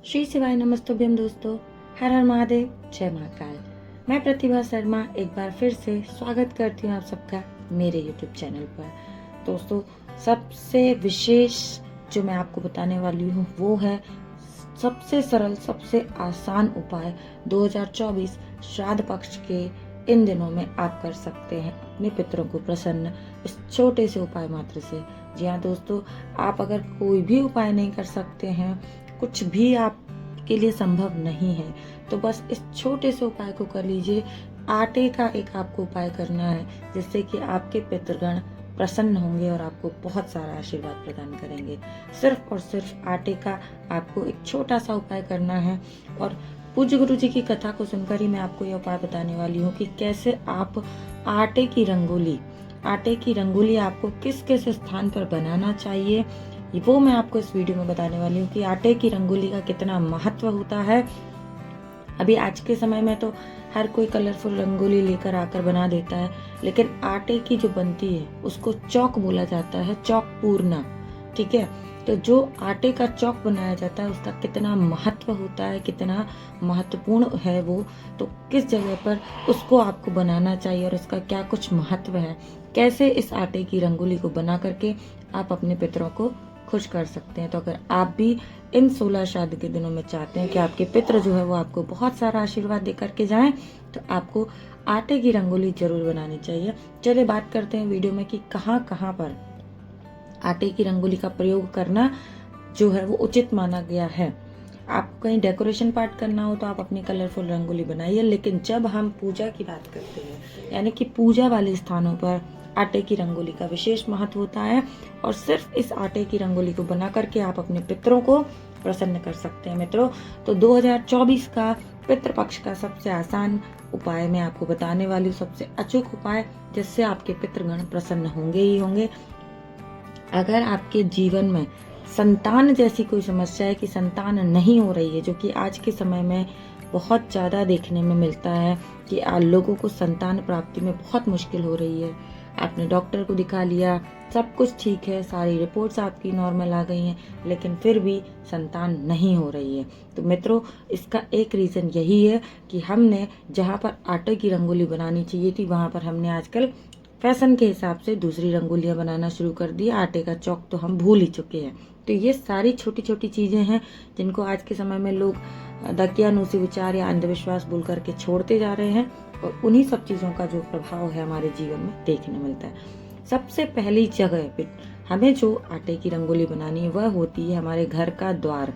श्री शिवाय नमस्तुभ्यम दोस्तों। हर हर महादेव, जय महाकाल। मैं प्रतिभा शर्मा एक बार फिर से स्वागत करती हूँ आप सबका मेरे YouTube चैनल पर। दोस्तों, सबसे विशेष जो मैं आपको बताने वाली हूँ वो है सबसे सरल, सबसे आसान उपाय 2024 श्राद्ध पक्ष के इन दिनों में आप कर सकते हैं अपने पितरों को प्रसन्न इस छोटे से उपाय मात्र से। जी हाँ दोस्तों, आप अगर कोई भी उपाय नहीं कर सकते हैं, कुछ भी आपके लिए संभव नहीं है, तो बस इस छोटे से उपाय को कर लीजिए। आटे का एक आपको उपाय करना है जिससे कि आपके पितृगण प्रसन्न होंगे और आपको बहुत सारा आशीर्वाद प्रदान करेंगे। सिर्फ और सिर्फ आटे का आपको एक छोटा सा उपाय करना है। और पूज्य गुरु जी की कथा को सुनकर ही मैं आपको यह उपाय बताने वाली हूँ कि कैसे आप आटे की रंगोली आपको किस किस स्थान पर बनाना चाहिए, वो मैं आपको इस वीडियो में बताने वाली हूँ कि आटे की रंगोली का कितना महत्व होता है। अभी आज के समय में तो हर कोई कलरफुल रंगोली लेकर आकर बना देता है, लेकिन आटे की जो बनती है उसको चौक बोला जाता है, चौक पूर्णा। ठीक है, तो जो आटे का चौक बनाया जाता है उसका कितना महत्व होता है, कितना महत्वपूर्ण है वो, तो किस जगह पर उसको आपको बनाना चाहिए और उसका क्या कुछ महत्व है, कैसे इस आटे की रंगोली को बना करके आप अपने पितरों को खुश कर सकते हैं। तो अगर आप भी इन 16 श्राद्ध के दिनों में चाहते हैं कि आपके पितृ जो है वो आपको बहुत सारा आशीर्वाद दे करके जाएं, तो आपको आटे की रंगोली जरूर बनानी चाहिए। चलिए बात करते हैं वीडियो में कि कहाँ कहाँ पर आटे की रंगोली का प्रयोग करना जो है वो उचित माना गया है। आपको कहीं डेकोरेशन पार्ट करना हो तो आप अपनी कलरफुल रंगोली बनाइए, लेकिन जब हम पूजा की बात करते हैं यानी कि पूजा वाले स्थानों पर आटे की रंगोली का विशेष महत्व होता है। और सिर्फ इस आटे की रंगोली को बना करके आप अपने पितरों को प्रसन्न कर सकते हैं मित्रों। तो 2024 का पितृपक्ष का सबसे आसान उपाय मैं आपको बताने वाली हूँ, सबसे अचूक उपाय जिससे आपके पितृगण प्रसन्न होंगे ही होंगे। अगर आपके जीवन में संतान जैसी कोई समस्या है कि संतान नहीं हो रही है, जो कि आज के समय में बहुत ज़्यादा देखने में मिलता है कि लोगों को संतान प्राप्ति में बहुत मुश्किल हो रही है, आपने डॉक्टर को दिखा लिया, सब कुछ ठीक है, सारी रिपोर्ट्स आपकी नॉर्मल आ गई हैं, लेकिन फिर भी संतान नहीं हो रही है, तो मित्रों इसका एक रीज़न यही है कि हमने जहाँ पर आटे की रंगोली बनानी चाहिए थी वहाँ पर हमने आजकल फैशन के हिसाब से दूसरी रंगोलियाँ बनाना शुरू कर दी। आटे का चौक तो हम भूल ही चुके हैं। तो ये सारी छोटी छोटी चीज़ें हैं जिनको आज के समय में लोग दकियानूसी विचार या अंधविश्वास बोल करके छोड़ते जा रहे हैं, और उन्हीं सब चीज़ों का जो प्रभाव है हमारे जीवन में देखने मिलता है। सबसे पहली जगह पे हमें जो आटे की रंगोली बनानी है वह होती है हमारे घर का द्वार।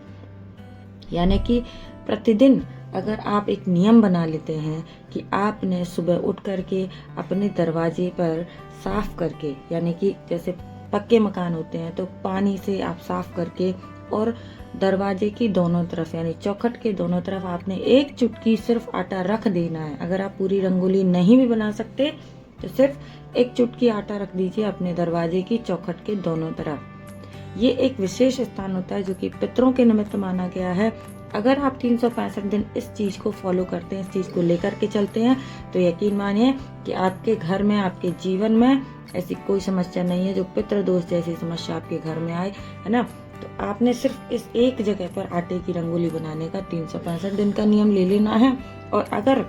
यानी कि प्रतिदिन अगर आप एक नियम बना लेते हैं कि आपने सुबह उठ करके अपने दरवाजे पर साफ करके, यानी कि जैसे पक्के मकान होते हैं तो पानी से आप साफ करके, और दरवाजे की दोनों तरफ यानी चौखट के दोनों तरफ आपने एक चुटकी सिर्फ आटा रख देना है। अगर आप पूरी रंगोली नहीं भी बना सकते तो सिर्फ एक चुटकी आटा रख दीजिए अपने दरवाजे की चौखट के दोनों तरफ। ये एक विशेष स्थान होता है जो कि पितरों के निमित्त माना गया है। अगर आप 365 दिन इस चीज को फॉलो करते हैं, इस चीज को लेकर के चलते हैं, तो यकीन मानिए कि आपके घर में, आपके जीवन में ऐसी कोई समस्या नहीं है जो पितृ दोष जैसी समस्या आपके घर में आए, है ना। तो आपने सिर्फ इस एक जगह पर आटे की रंगोली बनाने का 365 दिन का नियम ले लेना है। और अगर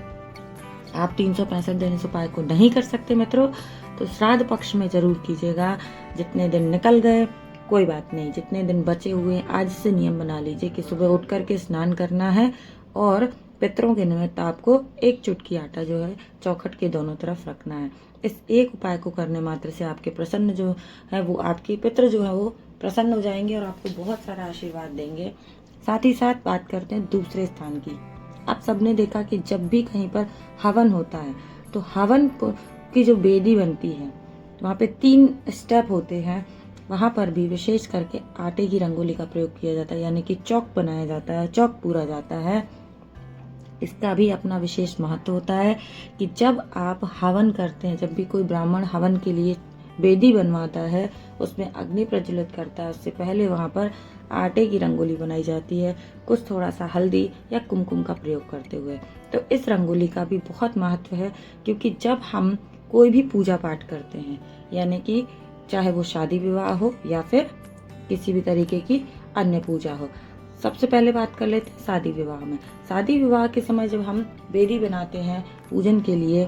आप 365 दिन इस उपाय को नहीं कर सकते मित्रों, तो श्राद्ध पक्ष में जरूर कीजिएगा। जितने दिन निकल गए कोई बात नहीं, जितने दिन बचे हुए आज से नियम बना लीजिए कि सुबह उठ करके स्नान करना है और पितरों के निमित्त आपको एक चुटकी आटा जो है चौखट के दोनों तरफ रखना है। इस एक उपाय को करने मात्र से आपके प्रसन्न जो है वो, आपके पितृ जो है वो प्रसन्न हो जाएंगे और आपको बहुत सारा आशीर्वाद देंगे। साथ ही साथ बात करते हैं दूसरे स्थान की। आप सबने देखा कि जब भी कहीं पर हवन होता है तो हवन की जो बेदी बनती है वहाँ पे 3 स्टेप होते हैं, वहाँ पर भी विशेष करके आटे की रंगोली का प्रयोग किया जाता है, यानी कि चौक बनाया जाता है, चौक पूरा जाता है। इसका भी अपना विशेष महत्व होता है कि जब आप हवन करते हैं, जब भी कोई ब्राह्मण हवन के लिए बेदी बनवाता है, उसमें अग्नि प्रज्वलित करता है, उससे पहले वहाँ पर आटे की रंगोली बनाई जाती है, कुछ थोड़ा सा हल्दी या कुमकुम का प्रयोग करते हुए। तो इस रंगोली का भी बहुत महत्व है, क्योंकि जब हम कोई भी पूजा पाठ करते हैं, यानी कि चाहे वो शादी विवाह हो या फिर किसी भी तरीके की अन्य पूजा हो, सबसे पहले बात कर लेते हैं शादी विवाह में। शादी विवाह के समय जब हम वेदी बनाते हैं पूजन के लिए,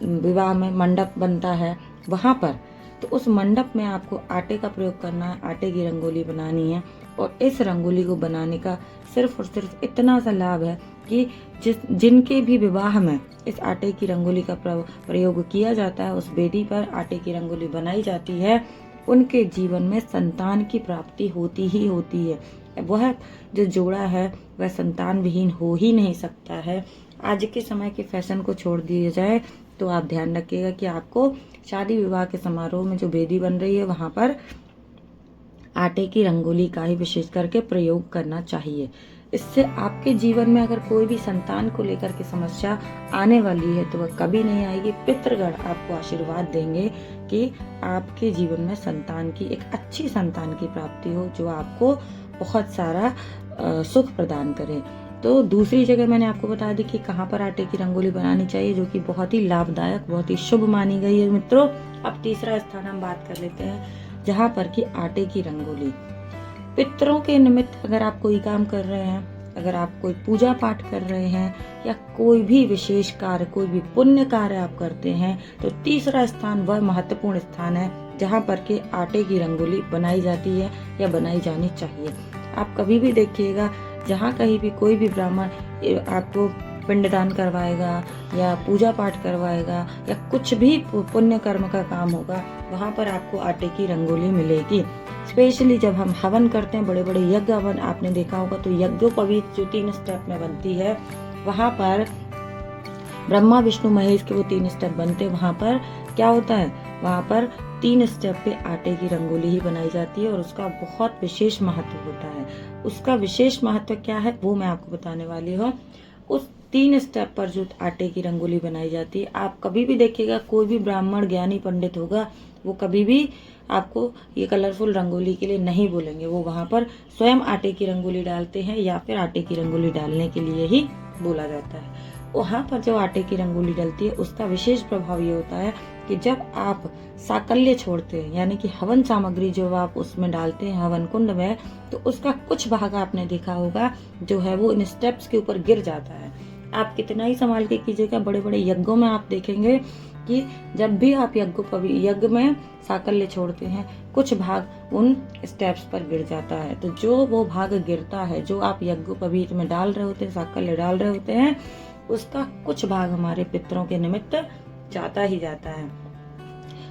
विवाह में मंडप बनता है वहाँ पर, तो उस मंडप में आपको आटे का प्रयोग करना है, आटे की रंगोली बनानी है। और इस रंगोली को बनाने का सिर्फ और सिर्फ इतना सा लाभ है कि जिनके भी विवाह में इस आटे की रंगोली का प्रयोग किया जाता है, उस वेदी पर आटे की रंगोली बनाई जाती है, उनके जीवन में संतान की प्राप्ति होती ही होती है। वह जो जोड़ा है वह संतान विहीन हो ही नहीं सकता है। आज के समय के फैशन को छोड़ दिया जाए तो आप ध्यान रखिएगा कि आपको शादी विवाह के समारोह में जो वेदी बन रही है वहाँ पर आटे की रंगोली का ही विशेष करके प्रयोग करना चाहिए। इससे आपके जीवन में अगर कोई भी संतान को लेकर के समस्या आने वाली है तो वह कभी नहीं आएगी। पितृगण आपको आशीर्वाद देंगे कि आपके जीवन में संतान की, एक अच्छी संतान की प्राप्ति हो जो आपको बहुत सारा सुख प्रदान करे। तो दूसरी जगह मैंने आपको बता दी कि कहाँ पर आटे की रंगोली बनानी चाहिए, जो कि बहुत ही लाभदायक, बहुत ही शुभ मानी गई है मित्रों। अब तीसरा स्थान हम बात कर लेते हैं जहाँ पर कि आटे की रंगोली पितरों के निमित्त अगर आप कोई काम कर रहे हैं, अगर आप कोई पूजा पाठ कर रहे हैं या कोई भी विशेष कार्य, कोई भी पुण्य कार्य आप करते हैं, तो तीसरा स्थान वह महत्वपूर्ण स्थान है जहाँ पर के आटे की रंगोली बनाई जाती है या बनाई जानी चाहिए। आप कभी भी देखिएगा जहाँ कहीं भी कोई भी ब्राह्मण आपको पिंडदान करवाएगा या पूजा पाठ करवाएगा या कुछ भी पुण्य कर्म का काम होगा, वहाँ पर आपको आटे की रंगोली मिलेगी। स्पेशली जब हम हवन करते हैं, बड़े बड़े यज्ञ हवन आपने देखा होगा, तो यज्ञोपवीत जो 3 स्टेप में बनती है, वहाँ पर ब्रह्मा विष्णु महेश के वो 3 स्टेप बनते हैं। वहाँ पर क्या होता है, वहाँ पर 3 स्टेप पे आटे की रंगोली ही बनाई जाती है और उसका बहुत विशेष महत्व होता है। उसका विशेष महत्व क्या है वो मैं आपको बताने वाली हूँ। उस 3 स्टेप पर जो आटे की रंगोली बनाई जाती है, आप कभी भी देखिएगा कोई भी ब्राह्मण ज्ञानी पंडित होगा, वो कभी भी आपको ये कलरफुल रंगोली के लिए नहीं बोलेंगे। वो वहाँ पर स्वयं आटे की रंगोली डालते हैं या फिर आटे की रंगोली डालने के लिए ही बोला जाता है। वहाँ पर जो आटे की रंगोली डलती है उसका विशेष प्रभाव ये होता है कि जब आप साकल्य छोड़ते हैं, यानी कि हवन सामग्री जो आप उसमें डालते हैं हवन कुंड में, तो उसका कुछ भाग आपने देखा होगा जो है वो इन स्टेप्स के ऊपर गिर जाता है। आप कितना ही संभाल के कीजिएगा, बड़े बड़े यज्ञों में आप देखेंगे कि जब भी आप यज्ञ में साकल्य छोड़ते हैं, कुछ भाग उन स्टेप्स पर गिर जाता है। तो जो वो भाग गिरता है, जो आप यज्ञोपवीत में डाल रहे होते हैं, साकल्य डाल रहे होते हैं, उसका कुछ भाग हमारे पितरों के निमित्त जाता ही जाता है।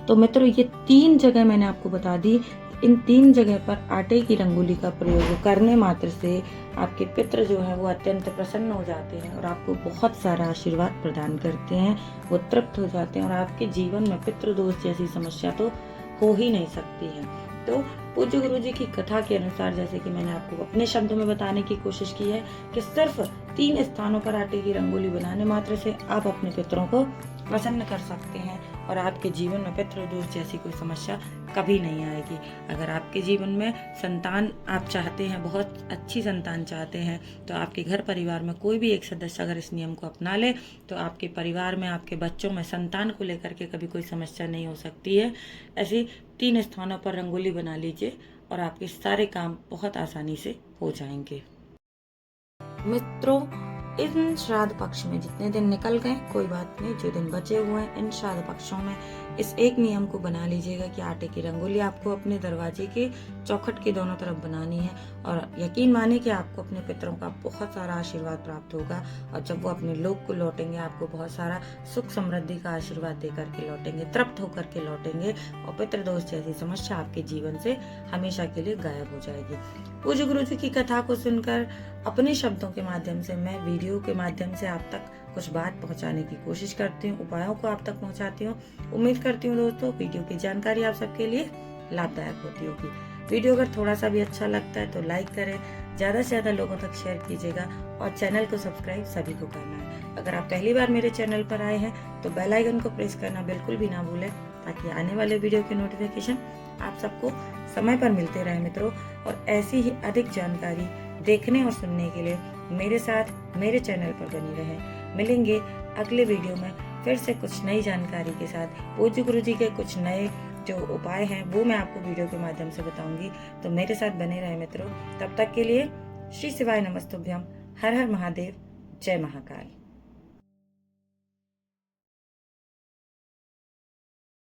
तो मित्रों, ये 3 जगह मैंने आपको बता दी। इन 3 जगह पर आटे की रंगोली का प्रयोग करने मात्र से आपके पितृ जो है वो अत्यंत प्रसन्न हो जाते हैं और आपको बहुत सारा आशीर्वाद प्रदान करते हैं। वो तृप्त हो जाते हैं और आपके जीवन में पितृ दोष जैसी समस्या तो हो ही नहीं सकती है। तो पूज्य गुरु जी की कथा के अनुसार, जैसे कि मैंने आपको अपने शब्दों में बताने की कोशिश की है, कि सिर्फ 3 स्थानों पर आटे की रंगोली बनाने मात्र से आप अपने पितरों को प्रसन्न कर सकते हैं और आपके जीवन में पितृ दोष जैसी कोई समस्या कभी नहीं आएगी। अगर आपके जीवन में संतान आप चाहते हैं, बहुत अच्छी संतान चाहते हैं, तो आपके घर परिवार में कोई भी एक सदस्य अगर इस नियम को अपना ले तो आपके परिवार में, आपके बच्चों में संतान को लेकर के कभी कोई समस्या नहीं हो सकती है। ऐसे 3 स्थानों पर रंगोली बना लीजिए और आपके सारे काम बहुत आसानी से हो जाएंगे। मित्रों, इन श्राद्ध पक्ष में जितने दिन निकल गए कोई बात नहीं, जो दिन बचे हुए हैं इन श्राद्ध पक्षों में इस एक नियम को बना लीजिएगा कि आटे की रंगोली आपको अपने दरवाजे के चौखट के दोनों तरफ बनानी है। और यकीन माने कि आपको अपने पितरों का बहुत सारा आशीर्वाद प्राप्त होगा और जब वो अपने लोक को लौटेंगे आपको बहुत सारा सुख समृद्धि का आशीर्वाद देकर के लौटेंगे, तृप्त होकर के लौटेंगे और पितृ दोष जैसी समस्या आपके जीवन से हमेशा के लिए गायब हो जाएगी। पूज्य गुरु जी की कथा को सुनकर अपने शब्दों के माध्यम से, मैं वीडियो के माध्यम से आप तक कुछ बात पहुंचाने की कोशिश करती हूँ, उपायों को आप तक पहुंचाती हूँ। उम्मीद करती हूँ दोस्तों वीडियो की जानकारी आप सबके लिए लाभदायक होती होगी। वीडियो अगर थोड़ा सा भी अच्छा लगता है तो लाइक करें, ज्यादा से ज्यादा लोगों तक शेयर कीजिएगा और चैनल को सब्सक्राइब सभी को करना है। अगर आप पहली बार मेरे चैनल पर आए हैं तो बेल आइकन को प्रेस करना बिल्कुल भी ना भूलें, ताकि आने वाले वीडियो के नोटिफिकेशन आप सबको समय पर मिलते रहे मित्रों। और ऐसी ही अधिक जानकारी देखने और सुनने के लिए मेरे साथ मेरे चैनल पर बनी रहें। मिलेंगे अगले वीडियो में फिर से कुछ नई जानकारी के साथ। पूज्य गुरु जी के कुछ नए जो उपाय हैं वो मैं आपको वीडियो के माध्यम से बताऊंगी, तो मेरे साथ बने रहे मित्रों। तब तक के लिए श्री शिवाय नमस्तुभ्यम। हर हर महादेव। जय महाकाल।